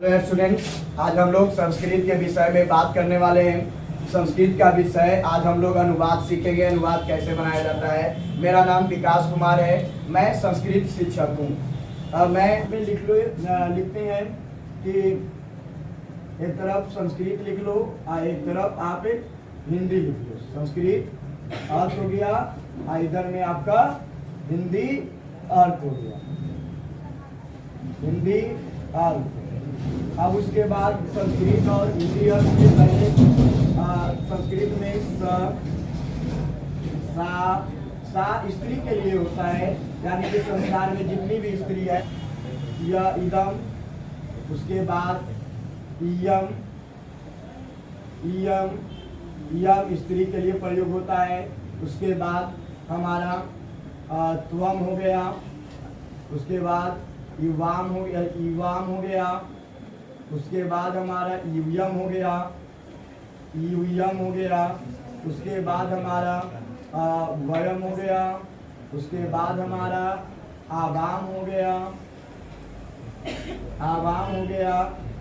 Students, आज हम लोग संस्कृत के विषय में बात करने वाले हैं। संस्कृत का विषय आज हम लोग अनुवाद सीखेंगे। अनुवाद कैसे बनाया जाता है। मेरा नाम विकास कुमार है, मैं संस्कृत शिक्षक हूँ। मैं लिखते हैं कि एक तरफ संस्कृत लिख लो और एक तरफ आप हिंदी लिख लो। संस्कृत अर्थ हो गया और इधर में आपका हिंदी अर्थ हो गया, हिंदी अर्थ। अब उसके बाद संस्कृत और हिंदी अर्थ के पहले संस्कृत में सा स्त्री के लिए होता है, यानी कि संसार में जितनी भी स्त्री है यह इदम, उसके बाद इयम, इयम यम स्त्री के लिए प्रयोग होता है। उसके बाद हमारा त्वम हो गया, उसके बाद युवाम हो गया, युवाम हो गया, उसके बाद हमारा युयम हो गया, युयम हो गया, उसके बाद हमारा वयम हो गया, उसके बाद हमारा आवाम हो गया, आवाम हो गया।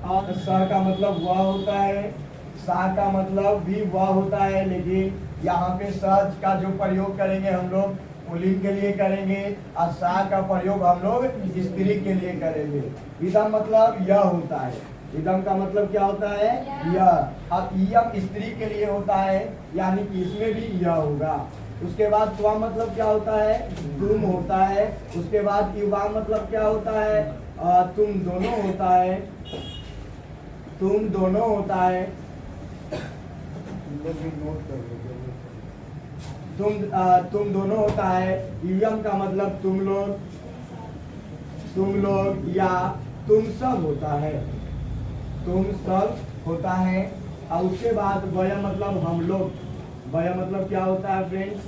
और स का मतलब वह होता है, सा का मतलब भी वह होता है, लेकिन यहाँ पे स का जो प्रयोग करेंगे हम लोग पुल्लिंग के लिए करेंगे और सा का प्रयोग हम लोग स्त्री के लिए करेंगे। इदम मतलब यह होता है, इदम का मतलब क्या होता है, यह। अब इयम स्त्री के लिए होता है, यानी कि इसमें भी यह होगा। उसके बाद त्वम मतलब क्या होता है, तुम होता है। उसके बाद युवाम मतलब क्या होता है, तुम दोनों होता है, तुम दोनों होता है। तुम दोनों होता है। युयम का मतलब तुम लोग या तुम सब होता है, तुम सब होता है। और उसके बाद वय मतलब हम लोग, वय मतलब क्या होता है फ्रेंड्स,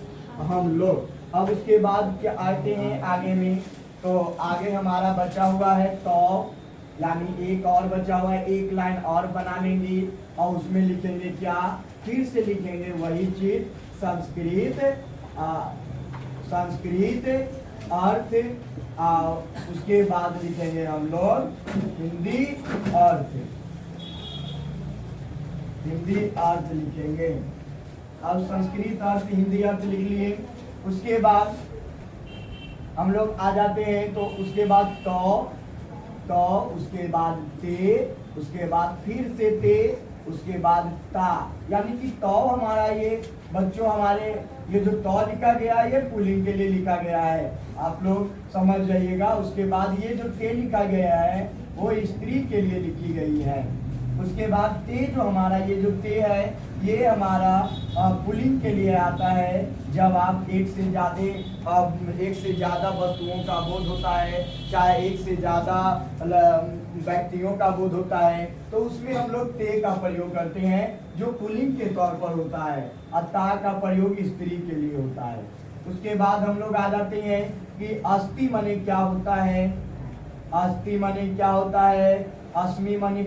हम लोग। अब उसके बाद क्या आते हैं आगे में, तो आगे हमारा बचा हुआ है तो, यानी एक और बचा हुआ है, एक लाइन और बना लेंगे और उसमें लिखेंगे क्या, फिर से लिखेंगे वही चीज, संस्कृत अर्थ। उसके बाद लिखेंगे हम लोग हिंदी अर्थ, हिंदी अर्थ लिखेंगे। अब संस्कृत अर्थ हिंदी अर्थ लिख लिए। उसके बाद हम लोग आ जाते हैं, तो उसके बाद तो उसके बाद ते, उसके बाद फिर से ते, उसके बाद ता, यानी कि तो हमारा ये बच्चों हमारे ये जो तो लिखा गया है ये पुल्लिंग के लिए लिखा गया है, आप लोग समझ जाइएगा। उसके बाद ये जो ते लिखा गया है वो स्त्री के लिए लिखी गई है। उसके बाद ते जो हमारा ये जो ते है ये हमारा पुल्लिंग के लिए आता है, जब आप एक से ज़्यादा वस्तुओं का बोध होता है, चाहे एक से ज़्यादा व्यक्तियों का बोध होता है, तो उसमें हम लोग ते का प्रयोग करते हैं जो पुल्लिंग के तौर पर होता है, और ता का प्रयोग स्त्री के लिए होता है। उसके बाद हम लोग आ जाते हैं कि अस्ति मने क्या होता है, अस्ति मने क्या होता है, अस्मि मने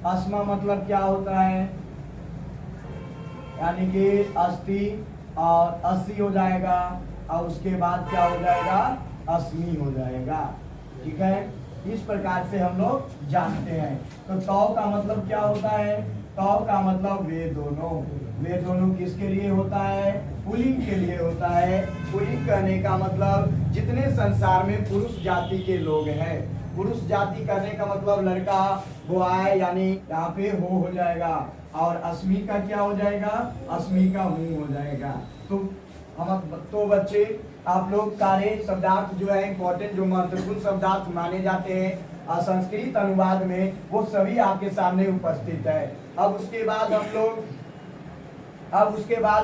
अस्मा मतलब क्या होता है, यानी कि अस्ति और अस्सी हो जाएगा और उसके बाद क्या हो जाएगा, अस्मी हो जाएगा। ठीक है, इस प्रकार से हम लोग जानते हैं। तो का मतलब क्या होता है, तो का मतलब वे दोनों किसके लिए होता है, पुल्लिंग के लिए होता है। पुल्लिंग कहने का मतलब जितने संसार में पुरुष जाति के लोग हैं, पुरुष जाति करने का मतलब लड़का बॉय, यानी यहाँ पे हो जाएगा, और अस्मी का क्या हो जाएगा, अस्मी का हूँ हो जाएगा। तो बच्चे आप लोग सारे शब्दार्थ जो है इम्पोर्टेंट, जो महत्वपूर्ण शब्दार्थ माने जाते हैं संस्कृत अनुवाद में, वो सभी आपके सामने उपस्थित है। अब उसके बाद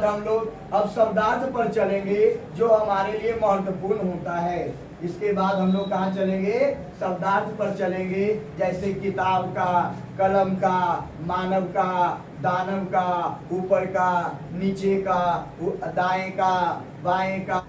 हम लोग अब शब्दार्थ पर चलेंगे जो हमारे लिए महत्वपूर्ण होता है। इसके बाद हम लोग कहाँ चलेंगे, शब्दार्थ पर चलेंगे, जैसे किताब का, कलम का, मानव का, दानव का, ऊपर का, नीचे का, दाएं का, बाएं का।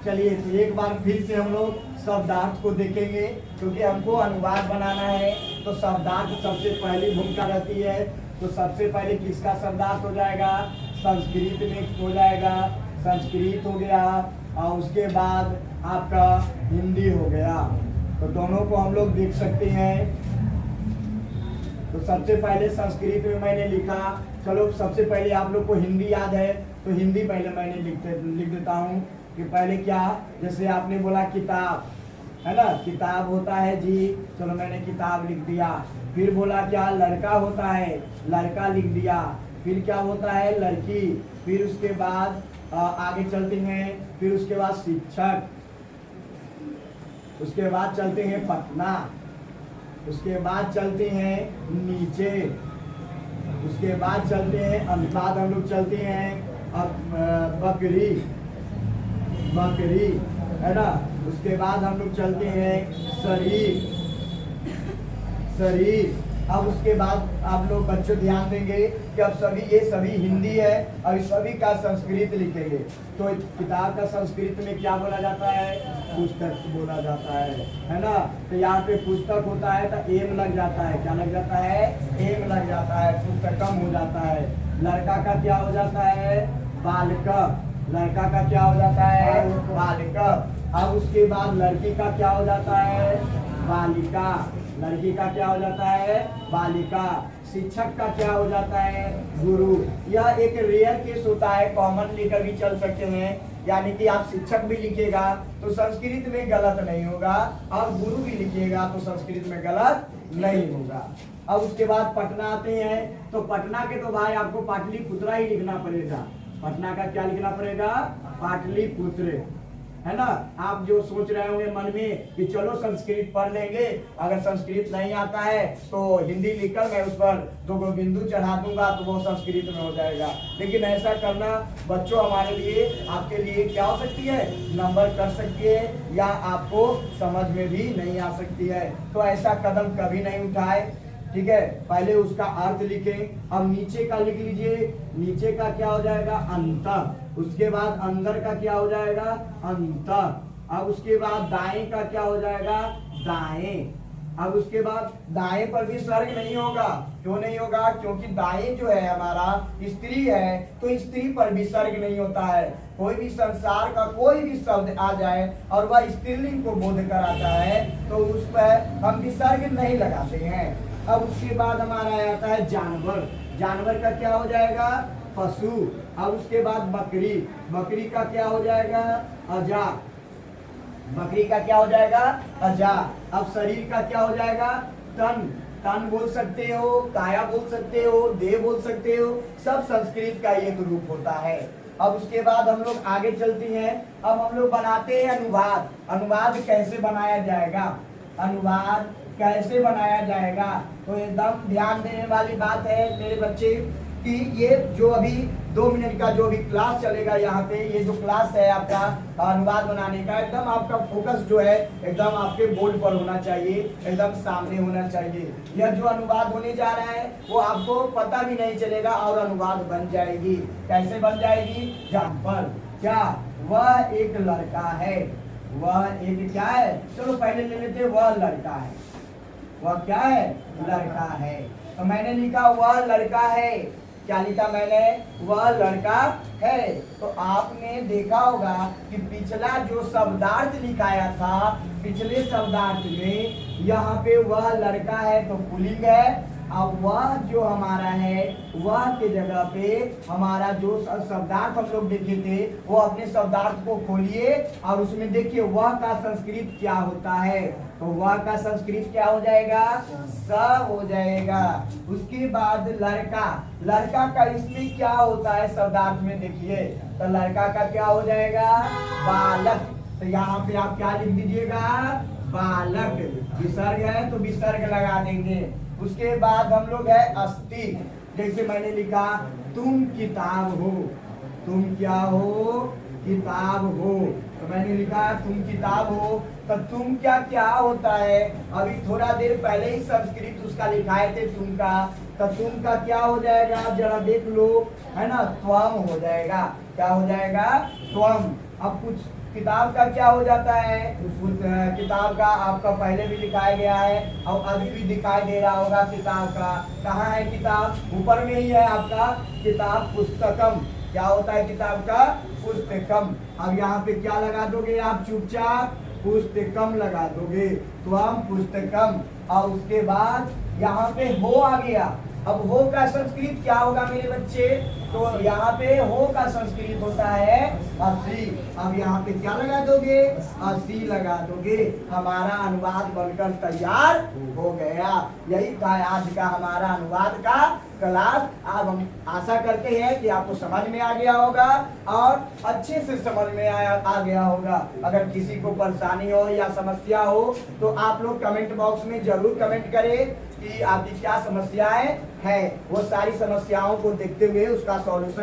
चलिए तो एक बार फिर से हम लोग शब्दार्थ को देखेंगे, क्योंकि हमको अनुवाद बनाना है। तो शब्दार्थ सबसे पहली भूमिका रहती है। तो सबसे पहले किसका शब्दार्थ हो जाएगा? संस्कृत में हो जाएगा, संस्कृत हो गया, और उसके बाद आपका हिंदी हो गया। तो दोनों को हम लोग देख सकते हैं। तो सबसे पहले संस्कृत में मैंने लिखा, चलो सबसे पहले आप लोग को हिंदी याद है तो हिंदी पहले मैंने लिख देता हूँ कि पहले क्या, जैसे आपने बोला किताब, है ना, किताब होता है जी, चलो मैंने किताब लिख दिया। फिर बोला क्या, लड़का होता है, लड़का लिख दिया। फिर क्या होता है, लड़की। फिर उसके बाद आगे चलते हैं, फिर उसके बाद शिक्षक, उसके बाद चलते हैं पटना, उसके बाद चलते हैं नीचे, उसके बाद चलते हैं, अनुवाद हम लोग चलते हैं अब बकरी, बकरी, है ना। उसके बाद हम लोग चलते हैं शरीर, शरीर। अब उसके बाद आप लोग बच्चों ध्यान देंगे कि अब सभी ये सभी हिंदी है और इस सभी का संस्कृत लिखेंगे। तो किताब का संस्कृत में क्या बोला जाता है? पुस्तक बोला जाता है ना। तो यहाँ पे पुस्तक होता है तो एम लग जाता है, क्या लग जाता है? एम लग जाता है, पुस्तकम हो जाता है। लड़का का क्या हो जाता है? बालक, लड़का का क्या हो जाता है? बालिक। अब उसके बाद लड़की का क्या हो जाता है? बालिका, लड़की का क्या हो जाता है? बालिका। शिक्षक का क्या हो जाता है? गुरु। यह एक रेयर केस होता है, कॉमन लेकर भी चल सकते हैं, यानी कि आप शिक्षक भी लिखिएगा तो संस्कृत में गलत नहीं होगा, और गुरु भी लिखिएगा तो संस्कृत में गलत नहीं होगा। अब उसके बाद पटना आते हैं, तो पटना के तो भाई आपको पाटलिपुत्रा ही लिखना पड़ेगा। पटना का क्या लिखना पड़ेगा? पाटलिपुत्र, है ना। आप जो सोच रहे होंगे मन में कि चलो संस्कृत पढ़ लेंगे, अगर संस्कृत नहीं आता है तो हिंदी लिखकर मैं उस पर 2 बिंदु चढ़ा दूंगा तो वो संस्कृत में हो जाएगा। लेकिन ऐसा करना बच्चों हमारे लिए, आपके लिए क्या हो सकती है? नंबर कर सकती है, या आपको समझ में भी नहीं आ सकती है। तो ऐसा कदम कभी नहीं उठाए, ठीक है। पहले उसका अर्थ लिखें। अब नीचे का लिख लीजिए, नीचे का क्या हो जाएगा? अंत। उसके बाद अंदर का क्या हो जाएगा? अंत। अब उसके बाद दाएं का क्या हो जाएगा? दाएं। अब उसके बाद दाएं पर भी सर्ग नहीं होगा। क्यों नहीं होगा? क्योंकि दाएं जो है हमारा स्त्री है, तो स्त्री पर भी सर्ग नहीं होता है। कोई भी संसार का कोई भी शब्द आ जाए और वह स्त्रीलिंग को बोध कराता है तो उस पर हम विसर्ग नहीं लगाते हैं। अब उसके बाद हमारा आता है जानवर, जानवर का क्या हो जाएगा? पशु। अब उसके बाद बकरी, बकरी का क्या हो जाएगा? अजा, बकरी का क्या हो जाएगा? अजा। अब शरीर का क्या हो जाएगा? तन, तन बोल सकते हो, काया बोल सकते हो, देह बोल सकते हो, सब संस्कृत का एक रूप होता है। अब उसके बाद हम लोग आगे चलते हैं। अब हम लोग बनाते हैं अनुवाद। अनुवाद कैसे बनाया जाएगा? अनुवाद कैसे बनाया जाएगा? तो एकदम ध्यान देने वाली बात है मेरे बच्चे कि ये जो अभी 2 मिनट का जो भी क्लास चलेगा यहाँ पे, ये जो क्लास है आपका अनुवाद बनाने का, एकदम आपका फोकस जो है एकदम आपके बोर्ड पर होना चाहिए, एकदम सामने होना चाहिए। यह जो अनुवाद होने जा रहा है वो आपको पता भी नहीं चलेगा और अनुवाद बन जाएगी। कैसे बन जाएगी? एग्जाम्पल, क्या वह एक लड़का है, वह एक क्या है? चलो पहले ले लेते, वह लड़का है। वह क्या है? लड़का है। तो मैंने लिखा वह लड़का है। क्या लिखा मैंने? वह लड़का है। तो आपने देखा होगा कि पिछला जो शब्दार्थ लिखाया था, पिछले शब्दार्थ में यहाँ पे वह लड़का है तो पुल्लिंग है, अब वह जो हमारा है वह के जगह पे हमारा जो शब्दार्थ हम लोग देखे थे वो अपने शब्दार्थ को खोलिए और उसमें देखिए वह का संस्कृत क्या होता है। तो वह का संस्कृत क्या हो जाएगा? स हो जाएगा। उसके बाद लड़का, लड़का का इसमें क्या होता है शब्दार्थ में देखिए, तो लड़का का क्या हो जाएगा? बालक। तो यहाँ पे आप क्या लिख दीजिएगा? बालक। विसर्ग है तो विसर्ग लगा देंगे। उसके बाद हम लोग है अस्थि। जैसे मैंने लिखा तुम किताब हो, तुम क्या हो? किताब हो। तो मैंने लिखा तुम किताब हो, तो तुम क्या क्या होता है? अभी थोड़ा देर पहले ही संस्कृत उसका लिखाए थे तुम का, तो तुम का क्या हो जाएगा? जरा देख लो, है ना, त्वम हो जाएगा। क्या हो जाएगा? त्वम। अब कुछ किताब का क्या हो जाता है, उस किताब का आपका पहले भी दिखाया गया है और अभी भी दिखाई दे रहा होगा। किताब का कहाँ है, किताब ऊपर में ही है आपका किताब, पुस्तकम। क्या होता है किताब का, पुस्तकम। अब यहाँ पे क्या लगा दोगे आप, चुपचाप पुस्तकम लगा दोगे। तो हम पुस्तकम, और उसके बाद यहाँ पे हो आ गया। अब हो का संस्कृत क्या होगा मेरे बच्चे, तो यहाँ पे हो का संस्कृत होता है 80। अब यहाँ पे क्या लगा दोगे, 80 लगा दोगे। हमारा अनुवाद बनकर तैयार हो गया। यही था आज का हमारा अनुवाद का क्लास। अब हम आशा करते हैं कि आपको समझ में आ गया होगा और अच्छे से समझ में आ गया होगा। अगर किसी को परेशानी हो या समस्या हो तो आप लोग कमेंट बॉक्स में जरूर कमेंट करें कि आपकी क्या समस्याएं हैं। वो सारी समस्याओं को देखते हुए उसका सॉल्यूशन